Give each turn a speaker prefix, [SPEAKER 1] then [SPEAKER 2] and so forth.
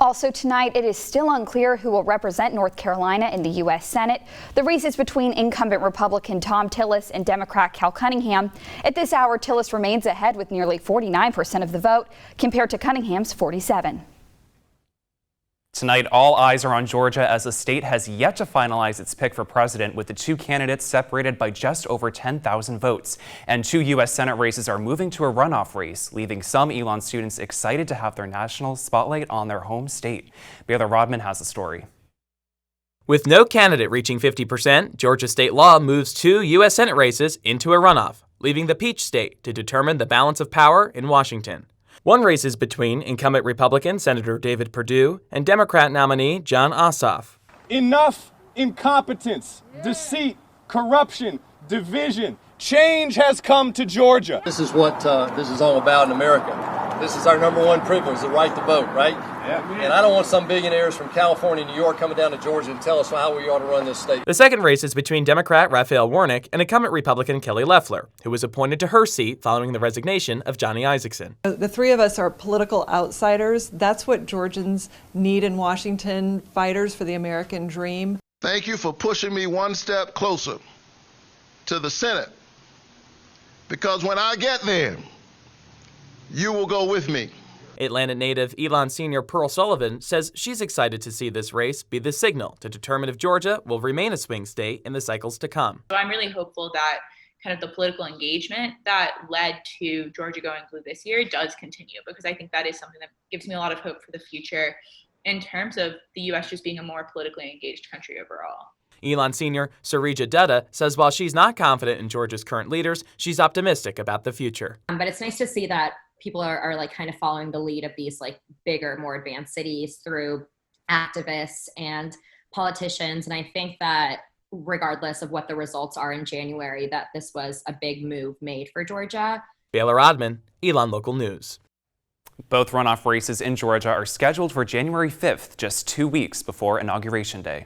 [SPEAKER 1] Also tonight, it is still unclear who will represent North Carolina in the U.S. Senate. The race is between incumbent Republican Thom Tillis and Democrat Cal Cunningham. At this hour, Tillis remains ahead with nearly 49% of the vote, compared to Cunningham's 47%.
[SPEAKER 2] Tonight, all eyes are on Georgia as the state has yet to finalize its pick for president, with the two candidates separated by just over 10,000 votes. And two U.S. Senate races are moving to a runoff race, leaving some Elon students excited to have their national spotlight on their home state. Baylor Rodman has the story.
[SPEAKER 3] With no candidate reaching 50%, Georgia state law moves two U.S. Senate races into a runoff, leaving the Peach State to determine the balance of power in Washington. One race is between incumbent Republican Senator David Perdue and Democrat nominee Jon Ossoff.
[SPEAKER 4] Enough incompetence, deceit, corruption, division. Change has come to Georgia.
[SPEAKER 5] This is what this is all about in America. This is our number one privilege, the right to vote, right?
[SPEAKER 4] Yeah.
[SPEAKER 5] And I don't want some billionaires from California and New York coming down to Georgia to tell us how we ought to run this state.
[SPEAKER 3] The second race is between Democrat Raphael Warnock and incumbent Republican Kelly Loeffler, who was appointed to her seat following the resignation of Johnny Isakson.
[SPEAKER 6] The three of us are political outsiders. That's what Georgians need in Washington, fighters for the American dream.
[SPEAKER 7] Thank you for pushing me one step closer to the Senate, because when I get there, you will go with me.
[SPEAKER 3] Atlanta native Elon senior Pearl Sullivan says she's excited to see this race be the signal to determine if Georgia will remain a swing state in the cycles to come.
[SPEAKER 8] So I'm really hopeful that kind of the political engagement that led to Georgia going blue this year does continue, because I think that is something that gives me a lot of hope for the future in terms of the U.S. just being a more politically engaged country overall.
[SPEAKER 3] Elon senior Sarija Dutta says while she's not confident in Georgia's current leaders, she's optimistic about the future.
[SPEAKER 9] But it's nice to see that people are like kind of following the lead of these like bigger, more advanced cities through activists and politicians. And I think that regardless of what the results are in January, that this was a big move made for Georgia.
[SPEAKER 3] Baylor Rodman, Elon Local News.
[SPEAKER 2] Both runoff races in Georgia are scheduled for January 5th, just 2 weeks before Inauguration Day.